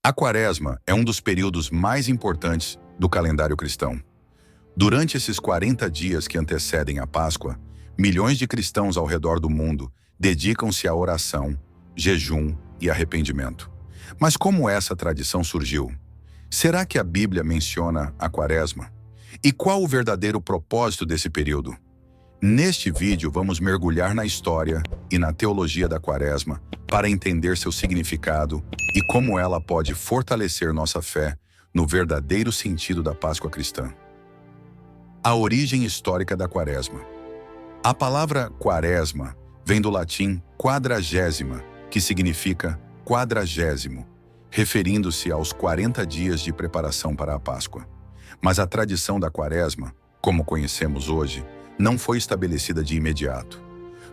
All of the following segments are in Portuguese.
A Quaresma é um dos períodos mais importantes do calendário cristão. Durante esses 40 dias que antecedem a Páscoa, milhões de cristãos ao redor do mundo dedicam-se à oração, jejum e arrependimento. Mas como essa tradição surgiu? Será que a Bíblia menciona a Quaresma? E qual o verdadeiro propósito desse período? Neste vídeo vamos mergulhar na história e na teologia da Quaresma para entender seu significado e como ela pode fortalecer nossa fé no verdadeiro sentido da Páscoa cristã. A origem histórica da Quaresma. A palavra Quaresma vem do latim quadragésima, que significa quadragésimo, referindo-se aos 40 dias de preparação para a Páscoa. Mas a tradição da Quaresma, como conhecemos hoje, não foi estabelecida de imediato.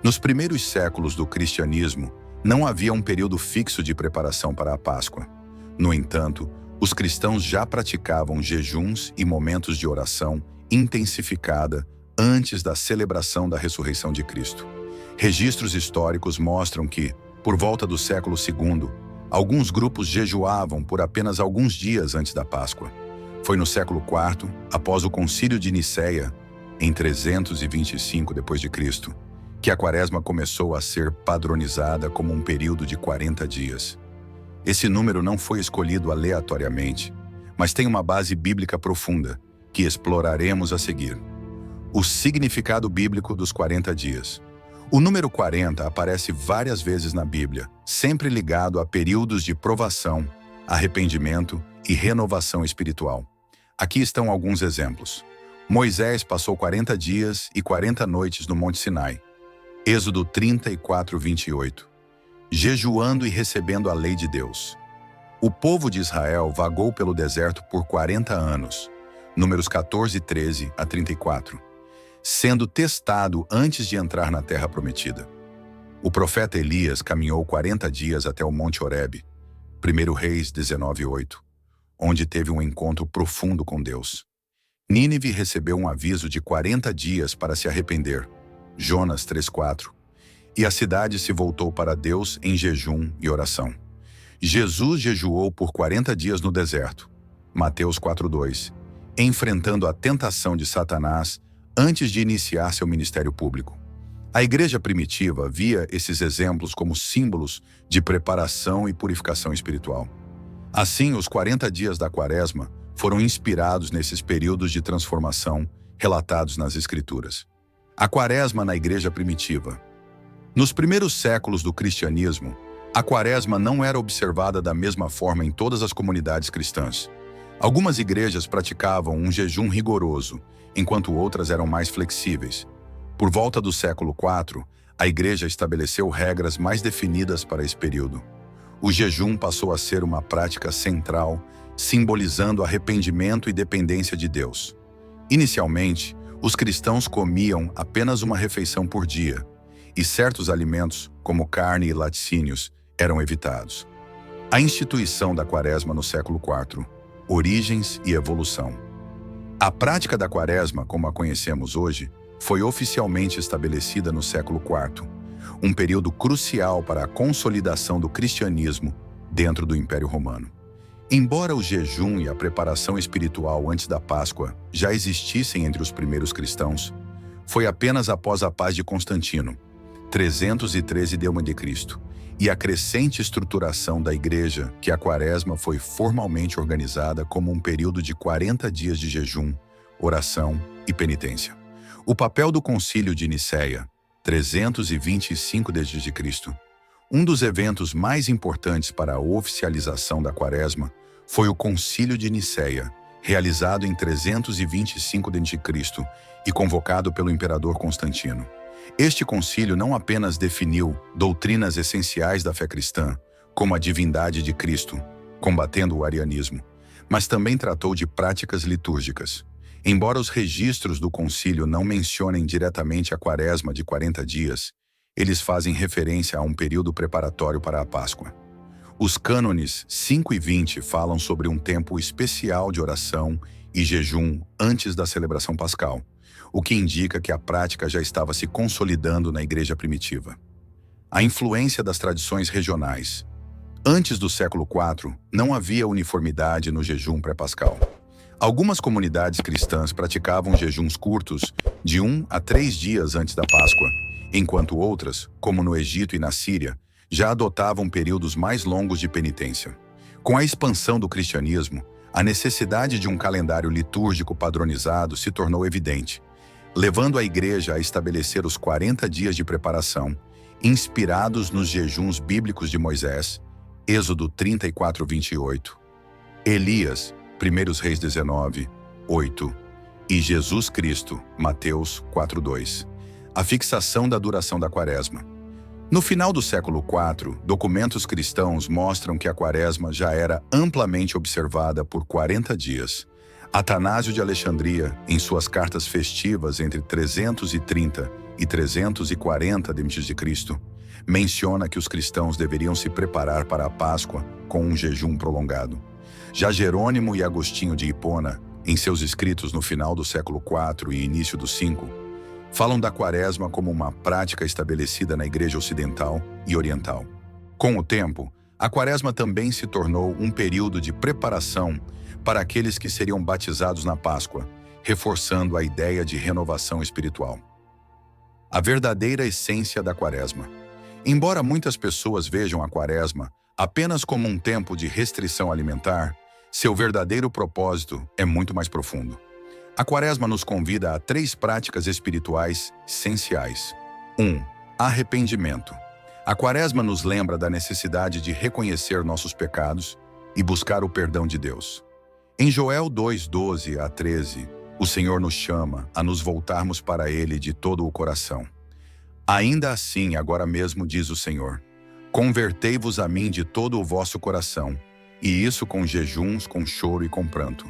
Nos primeiros séculos do cristianismo, não havia um período fixo de preparação para a Páscoa. No entanto, os cristãos já praticavam jejuns e momentos de oração intensificada antes da celebração da ressurreição de Cristo. Registros históricos mostram que, por volta do século II, alguns grupos jejuavam por apenas alguns dias antes da Páscoa. Foi no século IV, após o Concílio de Nicéia, em 325 d.C., que a Quaresma começou a ser padronizada como um período de 40 dias. Esse número não foi escolhido aleatoriamente, mas tem uma base bíblica profunda, que exploraremos a seguir. O significado bíblico dos 40 dias. O número 40 aparece várias vezes na Bíblia, sempre ligado a períodos de provação, arrependimento e renovação espiritual. Aqui estão alguns exemplos. Moisés passou 40 dias e 40 noites no Monte Sinai. Êxodo 34:28. Jejuando e recebendo a lei de Deus. O povo de Israel vagou pelo deserto por 40 anos. Números 14:13-34. Sendo testado antes de entrar na terra prometida. O profeta Elias caminhou 40 dias até o Monte Horebe. 1 Reis 19:8. Onde teve um encontro profundo com Deus. Nínive recebeu um aviso de 40 dias para se arrepender, Jonas 3:4, e a cidade se voltou para Deus em jejum e oração. Jesus jejuou por 40 dias no deserto, Mateus 4:2, enfrentando a tentação de Satanás antes de iniciar seu ministério público. A igreja primitiva via esses exemplos como símbolos de preparação e purificação espiritual. Assim, os 40 dias da Quaresma foram inspirados nesses períodos de transformação relatados nas Escrituras. A Quaresma na igreja primitiva. Nos primeiros séculos do cristianismo, a Quaresma não era observada da mesma forma em todas as comunidades cristãs. Algumas igrejas praticavam um jejum rigoroso, enquanto outras eram mais flexíveis. Por volta do século IV, a igreja estabeleceu regras mais definidas para esse período. O jejum passou a ser uma prática central, simbolizando arrependimento e dependência de Deus. Inicialmente, os cristãos comiam apenas uma refeição por dia, e certos alimentos, como carne e laticínios, eram evitados. A instituição da Quaresma no século IV, origens e evolução. A prática da Quaresma, como a conhecemos hoje, foi oficialmente estabelecida no século IV, um período crucial para a consolidação do cristianismo dentro do Império Romano. Embora o jejum e a preparação espiritual antes da Páscoa já existissem entre os primeiros cristãos, foi apenas após a paz de Constantino, 313 d.C., e a crescente estruturação da igreja que a Quaresma foi formalmente organizada como um período de 40 dias de jejum, oração e penitência. O papel do Concílio de Nicéia, 325 d.C., um dos eventos mais importantes para a oficialização da Quaresma foi o Concílio de Nicéia, realizado em 325 d.C. e convocado pelo imperador Constantino. Este concílio não apenas definiu doutrinas essenciais da fé cristã, como a divindade de Cristo, combatendo o arianismo, mas também tratou de práticas litúrgicas. Embora os registros do concílio não mencionem diretamente a Quaresma de 40 dias, eles fazem referência a um período preparatório para a Páscoa. Os cânones 5 e 20 falam sobre um tempo especial de oração e jejum antes da celebração pascal, o que indica que a prática já estava se consolidando na igreja primitiva. A influência das tradições regionais. Antes do século IV, não havia uniformidade no jejum pré-pascal. Algumas comunidades cristãs praticavam jejuns curtos, de 1 a 3 dias antes da Páscoa, enquanto outras, como no Egito e na Síria, já adotavam períodos mais longos de penitência. Com a expansão do cristianismo, a necessidade de um calendário litúrgico padronizado se tornou evidente, levando a Igreja a estabelecer os 40 dias de preparação, inspirados nos jejuns bíblicos de Moisés, Êxodo 34, 28, Elias, 1 Reis 19, 8, e Jesus Cristo, Mateus 4, 2. A fixação da duração da Quaresma. No final do século IV, documentos cristãos mostram que a Quaresma já era amplamente observada por 40 dias. Atanásio de Alexandria, em suas cartas festivas entre 330 e 340 d.C., menciona que os cristãos deveriam se preparar para a Páscoa com um jejum prolongado. Já Jerônimo e Agostinho de Hipona, em seus escritos no final do século IV e início do V, falam da Quaresma como uma prática estabelecida na Igreja Ocidental e Oriental. Com o tempo, a Quaresma também se tornou um período de preparação para aqueles que seriam batizados na Páscoa, reforçando a ideia de renovação espiritual. A verdadeira essência da Quaresma. Embora muitas pessoas vejam a Quaresma apenas como um tempo de restrição alimentar, seu verdadeiro propósito é muito mais profundo. A Quaresma nos convida a 3 práticas espirituais essenciais. 1. Arrependimento. A Quaresma nos lembra da necessidade de reconhecer nossos pecados e buscar o perdão de Deus. Em Joel 2, 12 a 13, o Senhor nos chama a nos voltarmos para Ele de todo o coração. Ainda assim, agora mesmo, diz o Senhor, convertei-vos a mim de todo o vosso coração, e isso com jejuns, com choro e com pranto.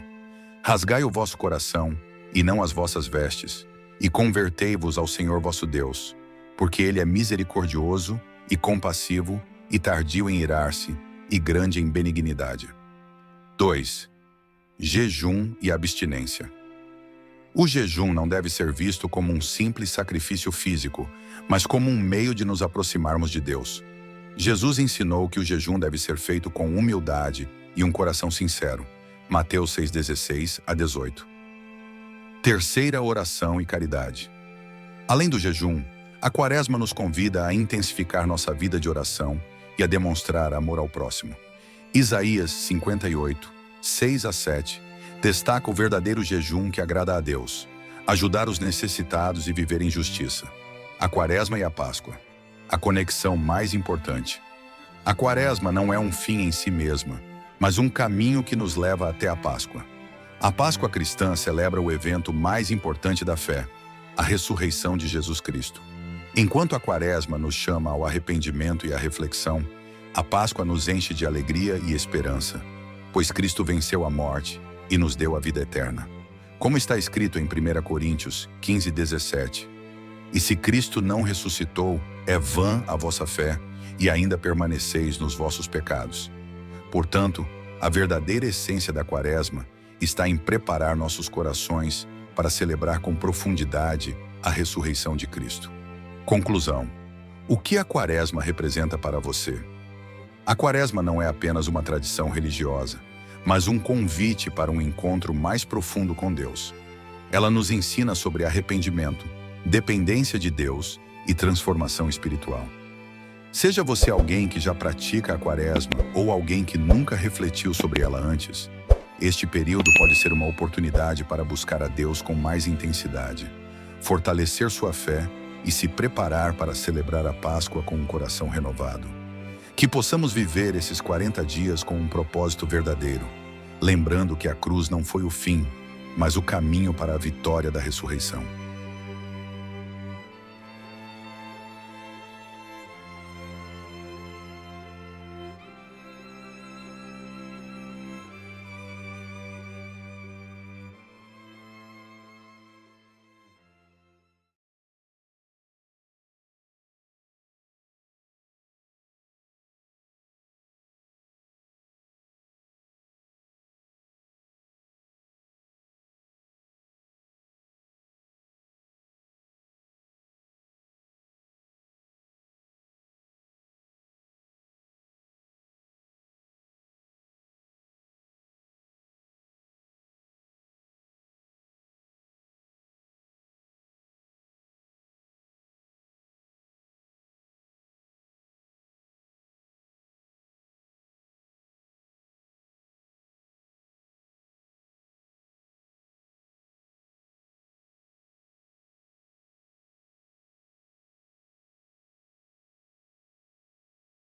Rasgai o vosso coração, e não as vossas vestes, e convertei-vos ao Senhor vosso Deus, porque Ele é misericordioso e compassivo, e tardio em irar-se, e grande em benignidade. 2. Jejum e abstinência. O jejum não deve ser visto como um simples sacrifício físico, mas como um meio de nos aproximarmos de Deus. Jesus ensinou que o jejum deve ser feito com humildade e um coração sincero. Mateus 6:16 a 18. Terceira, oração e caridade. Além do jejum, a Quaresma nos convida a intensificar nossa vida de oração e a demonstrar amor ao próximo. Isaías 58, 6 a 7, destaca o verdadeiro jejum que agrada a Deus, ajudar os necessitados e viver em justiça. A Quaresma e a Páscoa. A conexão mais importante. A Quaresma não é um fim em si mesma, mas um caminho que nos leva até a Páscoa. A Páscoa cristã celebra o evento mais importante da fé, a ressurreição de Jesus Cristo. Enquanto a Quaresma nos chama ao arrependimento e à reflexão, a Páscoa nos enche de alegria e esperança, pois Cristo venceu a morte e nos deu a vida eterna. Como está escrito em 1 Coríntios 15:17, e se Cristo não ressuscitou, é vã a vossa fé, e ainda permaneceis nos vossos pecados. Portanto, a verdadeira essência da Quaresma está em preparar nossos corações para celebrar com profundidade a ressurreição de Cristo. Conclusão. O que a Quaresma representa para você? A Quaresma não é apenas uma tradição religiosa, mas um convite para um encontro mais profundo com Deus. Ela nos ensina sobre arrependimento, dependência de Deus e transformação espiritual. Seja você alguém que já pratica a Quaresma ou alguém que nunca refletiu sobre ela antes, este período pode ser uma oportunidade para buscar a Deus com mais intensidade, fortalecer sua fé e se preparar para celebrar a Páscoa com um coração renovado. Que possamos viver esses 40 dias com um propósito verdadeiro, lembrando que a cruz não foi o fim, mas o caminho para a vitória da ressurreição.